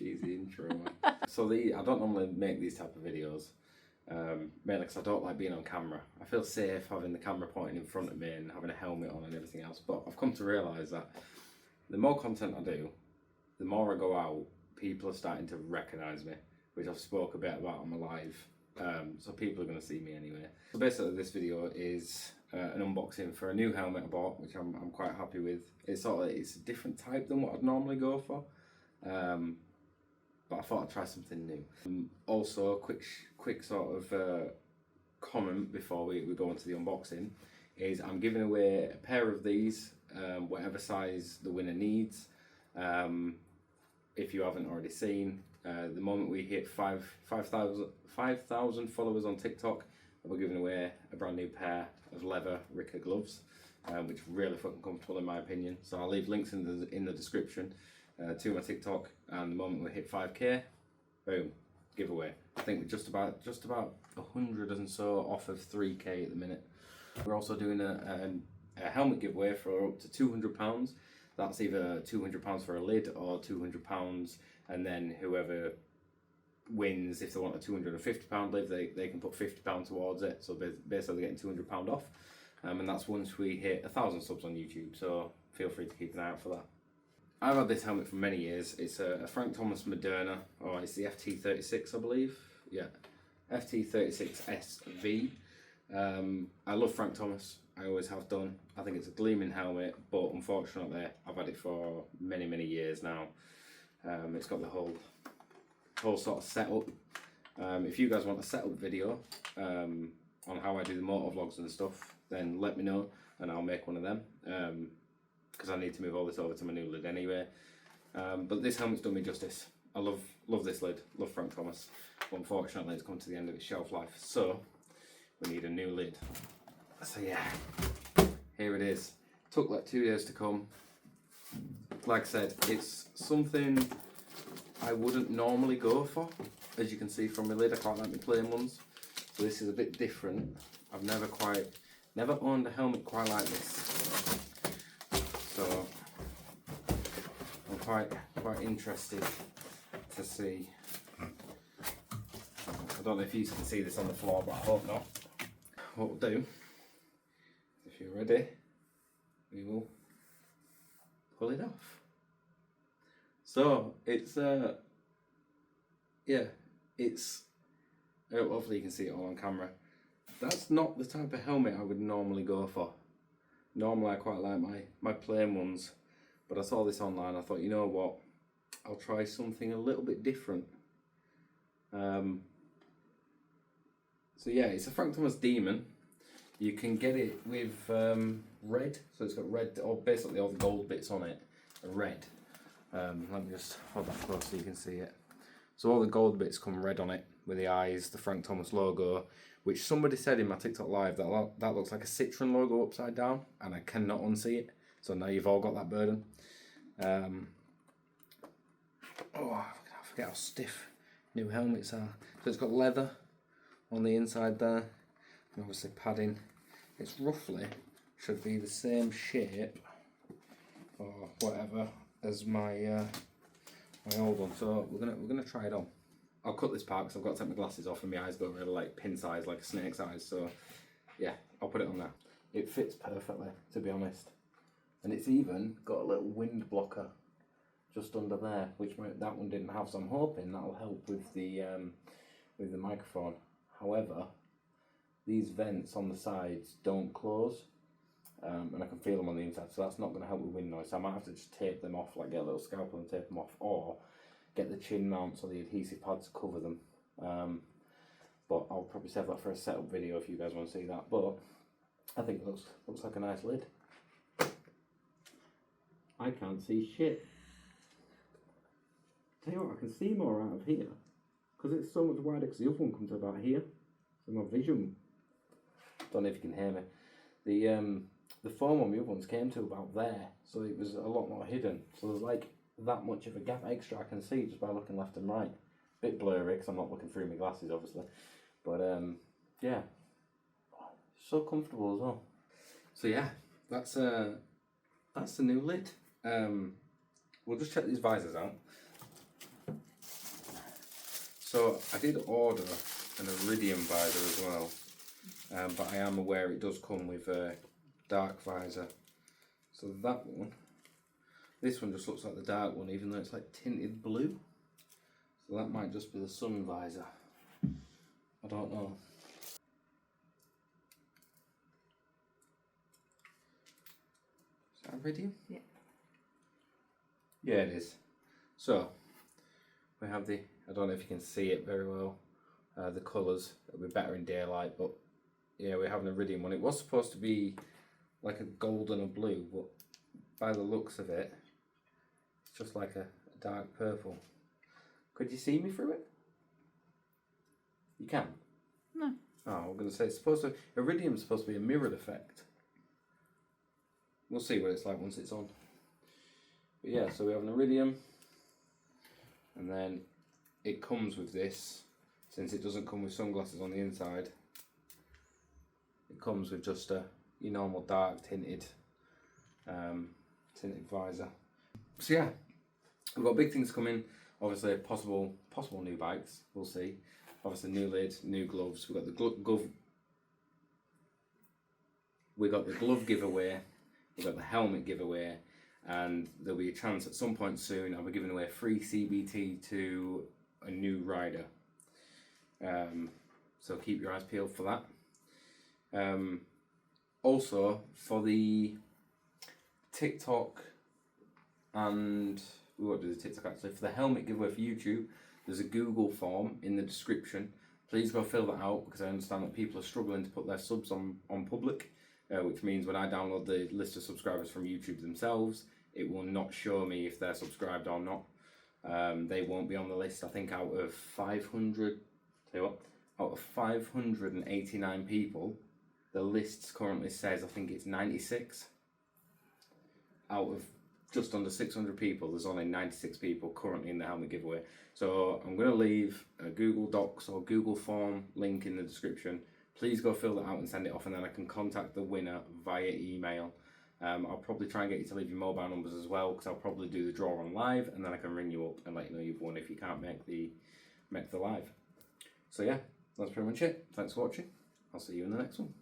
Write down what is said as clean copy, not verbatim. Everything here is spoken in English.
cheesy intro. So I don't normally make these type of videos, mainly because I don't like being on camera. I feel safe having the camera pointing in front of me and having a helmet on and everything else. But I've come to realise that the more content I do, the more I go out, people are starting to recognise me, which I've spoke a bit about on my live. So people are going to see me anyway. So basically this video is an unboxing for a new helmet I bought, which I'm quite happy with. It's a different type than what I'd normally go for, but I thought I'd try something new. Also, a quick sort of comment before we go into the unboxing is I'm giving away a pair of these, whatever size the winner needs. If you haven't already seen, the moment we hit 5,000 followers on TikTok, we're giving away a brand new pair of leather Ricker gloves, which are really fucking comfortable in my opinion. So I'll leave links in the description to my TikTok, and the moment we hit 5k, boom, giveaway. I think we're just about 100 and so off of 3k at the minute. We're also doing a helmet giveaway for up to £200. That's either £200 for a lid or £200, and then whoever wins, if they want a £250 lid, they can put £50 towards it. So basically they're getting £200 off, and that's once we hit 1,000 subs on YouTube. So feel free to keep an eye out for that. I've had this helmet for many years. It's a Frank Thomas Moderna, or it's the FT36, I believe. Yeah, FT36SV. I love Frank Thomas. I always have done. I think it's a gleaming helmet, but unfortunately I've had it for many years now. It's got the whole sort of setup. If you guys want a setup video on how I do the motor vlogs and stuff, then let me know and I'll make one of them, because I need to move all this over to my new lid anyway. But this helmet's done me justice. I love this lid, love Frank Thomas, but unfortunately it's come to the end of its shelf life, so we need a new lid. So yeah, here it is. Took like 2 days to come. Like I said, it's something I wouldn't normally go for. As you can see from my lid, I quite like my plain ones. So this is a bit different. I've never owned a helmet quite like this. So I'm quite interested to see. I don't know if you can see this on the floor, but I hope not. What we'll do, if you're ready, we will pull it off. So it's hopefully you can see it all on camera. That's not the type of helmet I would normally go for. Normally I quite like my plain ones, but I saw this online. I thought, you know what, I'll try something a little bit different. So yeah, it's a Frank Thomas Demon. You can get it with red, so it's got red, or basically all the gold bits on it are red. Let me just hold that close so you can see it. So all the gold bits come red on it, with the eyes, the Frank Thomas logo, which somebody said in my TikTok live that looks like a Citroen logo upside down, and I cannot unsee it. So now you've all got that burden. I forget how stiff new helmets are. So it's got leather on the inside there, and obviously padding. It's roughly should be the same shape or whatever as my old one. So we're gonna try it on. I'll cut this part because I've got to take my glasses off and my eyes don't really like pin size like a snake's eyes. So yeah, I'll put it on there. It fits perfectly, to be honest, and it's even got a little wind blocker just under there, which that one didn't have. So I'm hoping that'll help with the microphone. However, these vents on the sides don't close, and I can feel them on the inside, so that's not going to help with wind noise. So I might have to just tape them off, like get a little scalpel and tape them off, or get the chin mounts or the adhesive pads to cover them. But I'll probably save that for a setup video if you guys want to see that. But I think it looks like a nice lid. I can't see shit. Tell you what, I can see more out of here because it's so much wider, because the other one comes about here. So my vision, don't know if you can hear me, the foam on the other ones came to about there, so it was a lot more hidden. So there's like that much of a gap extra I can see just by looking left and right. Bit blurry because I'm not looking through my glasses obviously, but yeah, so comfortable as well. So yeah, that's the new lid. We'll just check these visors out. So I did order an iridium visor as well, but I am aware it does come with a dark visor. So that one, this one just looks like the dark one, even though it's like tinted blue. So that might just be the sun visor. I don't know. Is that iridium? Yeah. Yeah, it is. So we have the, I don't know if you can see it very well, the colours. It'll be better in daylight, but yeah, we have an iridium one. It was supposed to be like a gold and a blue, but by the looks of it, it's just like a dark purple. Could you see me through it? You can? No. Oh, I'm going to say it's supposed to, iridium's supposed to be a mirrored effect. We'll see what it's like once it's on. But yeah, so we have an iridium, and then it comes with this, since it doesn't come with sunglasses on the inside. It comes with just your normal dark tinted visor. So yeah, we've got big things coming. Obviously, possible new bikes. We'll see. Obviously, new lid, new gloves. We've got the glove giveaway. We've got the helmet giveaway, and there'll be a chance at some point soon I'll be giving away a free CBT to a new rider. So keep your eyes peeled for that. Also, for the TikTok and we won't do the TikTok actually. For the helmet giveaway for YouTube, there's a Google form in the description. Please go fill that out, because I understand that people are struggling to put their subs on public, which means when I download the list of subscribers from YouTube themselves, it will not show me if they're subscribed or not. They won't be on the list. I think out of 589 people, the list currently says, I think it's 96. Out of just under 600 people, there's only 96 people currently in the helmet giveaway. So I'm going to leave a Google Docs or Google form link in the description. Please go fill that out and send it off, and then I can contact the winner via email. I'll probably try and get you to leave your mobile numbers as well, because I'll probably do the draw on live, and then I can ring you up and let you know you've won if you can't make the live. So yeah, that's pretty much it. Thanks for watching. I'll see you in the next one.